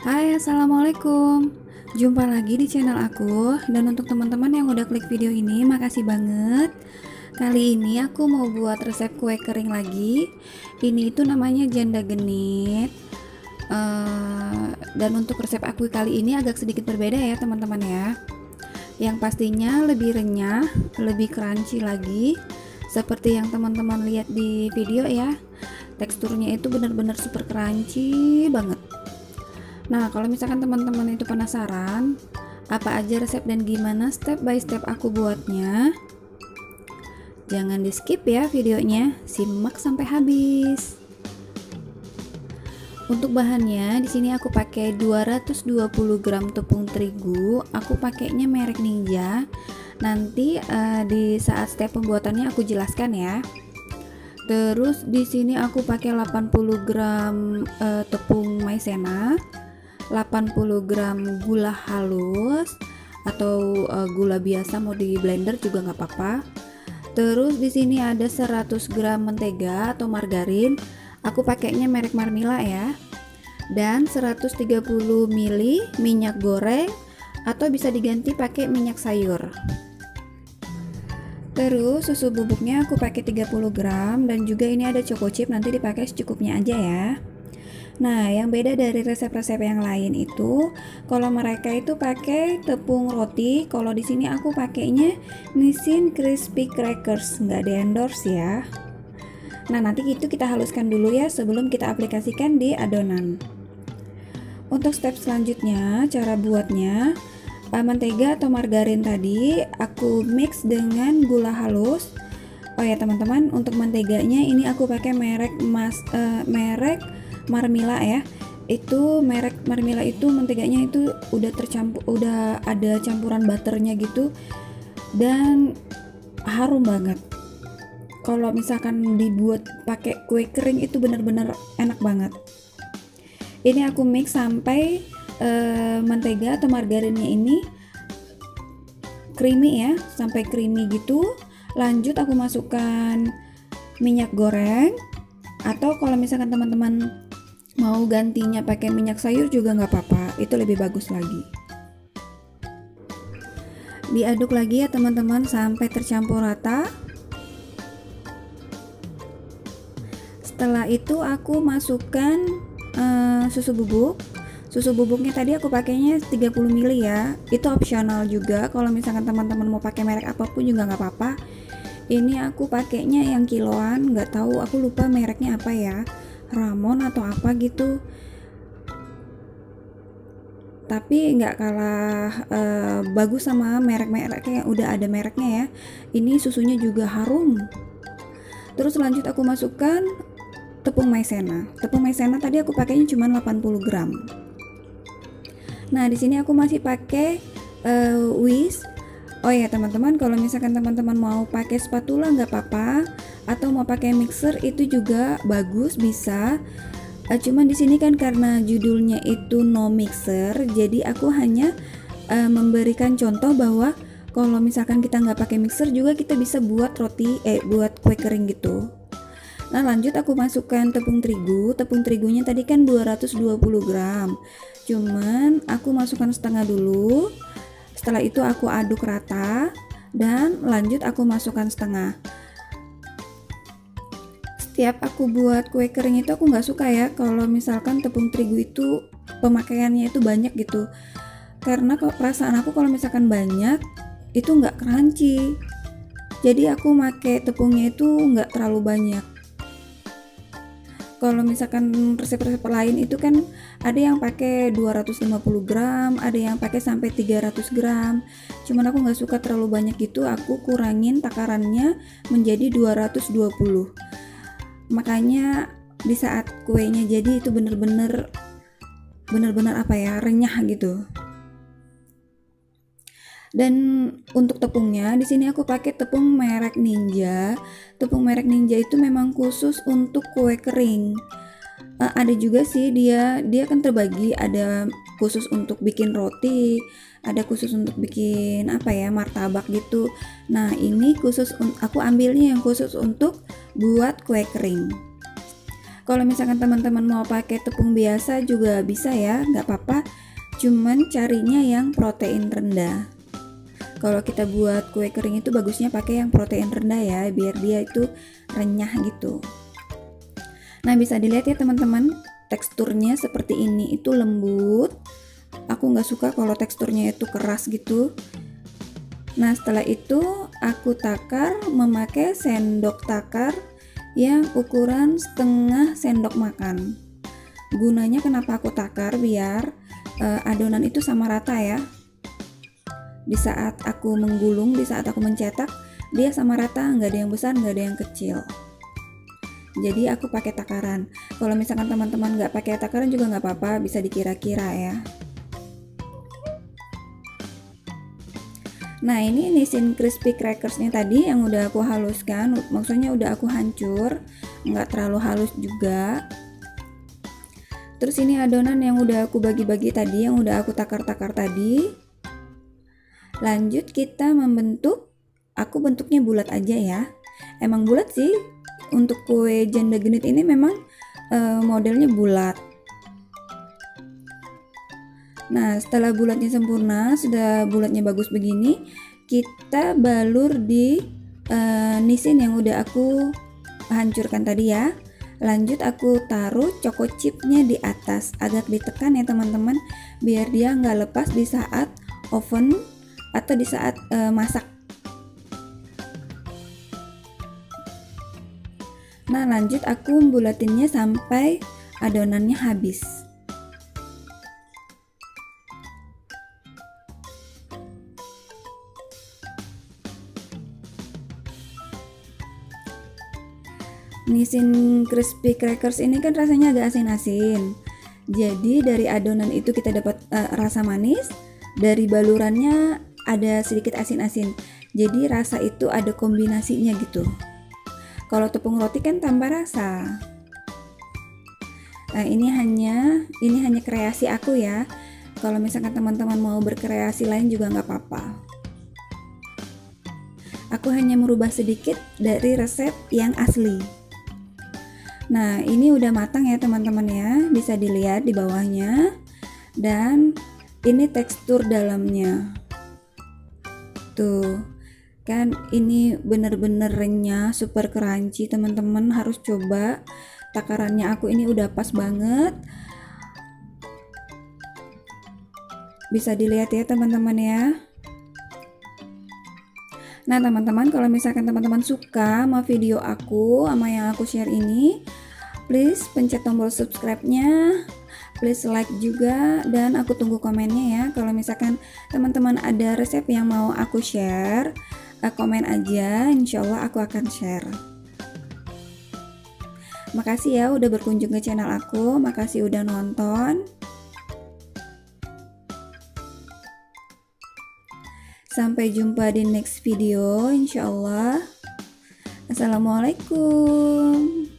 Hai, assalamualaikum. Jumpa lagi di channel aku. Dan untuk teman-teman yang udah klik video ini, makasih banget. Kali ini aku mau buat resep kue kering lagi. Ini itu namanya janda genit. Dan untuk resep aku kali ini agak sedikit berbeda ya teman-teman ya. Yang pastinya lebih renyah, lebih crunchy lagi, seperti yang teman-teman lihat di video ya. Teksturnya itu benar-benar super crunchy banget. Nah, kalau misalkan teman-teman itu penasaran apa aja resep dan gimana step by step aku buatnya, jangan di skip ya videonya, simak sampai habis. Untuk bahannya di sini aku pakai 220 gram tepung terigu. Aku pakainya merek Ninja. Nanti di saat step pembuatannya aku jelaskan ya. Terus di sini aku pakai 80 gram tepung maizena, 80 gram gula halus atau gula biasa, mau di blender juga nggak apa-apa. Terus di sini ada 100 gram mentega atau margarin. Aku pakainya merek Marmila ya. Dan 130 ml minyak goreng atau bisa diganti pakai minyak sayur. Terus susu bubuknya aku pakai 30 gram dan juga ini ada choco chip, nanti dipakai secukupnya aja ya. Nah, yang beda dari resep-resep yang lain itu, kalau mereka itu pakai tepung roti, kalau di sini aku pakainya Nissin Crispy Crackers, nggak di endorse ya. Nah, nanti itu kita haluskan dulu ya sebelum kita aplikasikan di adonan. Untuk step selanjutnya, cara buatnya, mentega atau margarin tadi aku mix dengan gula halus. Oh ya teman-teman, untuk menteganya ini aku pakai merek merek Marmila ya. Itu merek Marmila itu menteganya itu udah tercampur, udah ada campuran butternya gitu dan harum banget. Kalau misalkan dibuat pakai kue kering itu benar-benar enak banget. Ini aku mix sampai mentega atau margarinnya ini creamy ya, sampai creamy gitu. Lanjut aku masukkan minyak goreng, atau kalau misalkan teman-teman mau gantinya pakai minyak sayur juga nggak apa-apa, itu lebih bagus lagi. Diaduk lagi ya teman-teman sampai tercampur rata. Setelah itu aku masukkan susu bubuk. Susu bubuknya tadi aku pakainya 30 ml ya. Itu opsional juga, kalau misalkan teman-teman mau pakai merek apapun juga nggak apa-apa. Ini aku pakainya yang kiloan, nggak tahu, aku lupa mereknya apa ya, Ramon atau apa gitu. Tapi nggak kalah bagus sama merek-mereknya yang udah ada mereknya ya. Ini susunya juga harum. Terus lanjut aku masukkan tepung maizena. Tepung maizena tadi aku pakainya cuma 80 gram. Nah, di sini aku masih pakai whisk. Oh ya teman-teman, kalau misalkan teman-teman mau pakai spatula nggak apa-apa, atau mau pakai mixer itu juga bagus, bisa. Cuman di sini kan karena judulnya itu no mixer, jadi aku hanya memberikan contoh bahwa kalau misalkan kita nggak pakai mixer juga kita bisa buat roti, buat kue kering gitu. Nah, lanjut aku masukkan tepung terigu. Tepung terigunya tadi kan 220 gram. Cuman aku masukkan setengah dulu. Setelah itu aku aduk rata dan lanjut aku masukkan setengah. Setiap aku buat kue kering itu aku nggak suka ya kalau misalkan tepung terigu itu pemakaiannya itu banyak gitu. Karena perasaan aku kalau misalkan banyak itu nggak crunchy. Jadi aku pakai tepungnya itu nggak terlalu banyak. Kalau misalkan resep-resep lain itu kan ada yang pakai 250 gram, ada yang pakai sampai 300 gram. Cuman aku nggak suka terlalu banyak gitu, aku kurangin takarannya menjadi 220. Makanya di saat kuenya jadi itu bener-bener apa ya, renyah gitu. Dan untuk tepungnya di sini aku pakai tepung merek Ninja. Tepung merek Ninja itu memang khusus untuk kue kering. Ada juga sih dia kan terbagi, ada khusus untuk bikin roti, ada khusus untuk bikin apa ya, martabak gitu. Nah, ini khusus aku ambilnya yang khusus untuk buat kue kering. Kalau misalkan teman-teman mau pakai tepung biasa juga bisa ya, nggak apa-apa, cuman carinya yang protein rendah. Kalau kita buat kue kering itu bagusnya pakai yang protein rendah ya, biar dia itu renyah gitu. Nah, bisa dilihat ya teman-teman, teksturnya seperti ini, itu lembut. Aku nggak suka kalau teksturnya itu keras gitu. Nah, setelah itu aku takar memakai sendok takar yang ukuran setengah sendok makan. Gunanya kenapa aku takar, biar adonan itu sama rata ya. Di saat aku menggulung, di saat aku mencetak, dia sama rata, nggak ada yang besar, nggak ada yang kecil. Jadi aku pakai takaran. Kalau misalkan teman-teman nggak pakai takaran juga nggak apa-apa, bisa dikira-kira ya. Nah, ini Nissin crispy crackersnya tadi yang udah aku haluskan, maksudnya udah aku hancur, nggak terlalu halus juga. Terus ini adonan yang udah aku bagi-bagi tadi, yang udah aku takar-takar tadi. Lanjut kita membentuk, aku bentuknya bulat aja ya. Emang bulat sih, untuk kue janda genit ini memang modelnya bulat. Nah, setelah bulatnya sempurna, sudah bulatnya bagus begini, kita balur di Nissin yang udah aku hancurkan tadi ya. Lanjut aku taruh choco chipnya di atas, agak ditekan ya teman-teman, biar dia nggak lepas di saat oven atau di saat masak. Nah, lanjut aku bulatinnya sampai adonannya habis. Nissin crispy crackers ini kan rasanya agak asin-asin. Jadi dari adonan itu kita dapat rasa manis, dari balurannya ada sedikit asin-asin. Jadi rasa itu ada kombinasinya gitu. Kalau tepung roti kan tambah rasa. Nah, ini hanya kreasi aku ya. Kalau misalkan teman-teman mau berkreasi lain juga nggak apa-apa. Aku hanya merubah sedikit dari resep yang asli. Nah, ini udah matang ya teman-teman ya. Bisa dilihat di bawahnya. Dan ini tekstur dalamnya. Tuh, kan ini bener-bener renyah, super crunchy, teman-teman harus coba. Takarannya aku ini udah pas banget. Bisa dilihat ya teman-teman ya. Nah teman-teman, kalau misalkan teman-teman suka sama video aku, sama yang aku share ini, please pencet tombol subscribe-nya, please like juga, dan aku tunggu komennya ya. Kalau misalkan teman-teman ada resep yang mau aku share, komen aja, insya Allah aku akan share. Makasih ya udah berkunjung ke channel aku, makasih udah nonton. Sampai jumpa di next video, insya Allah. Assalamualaikum.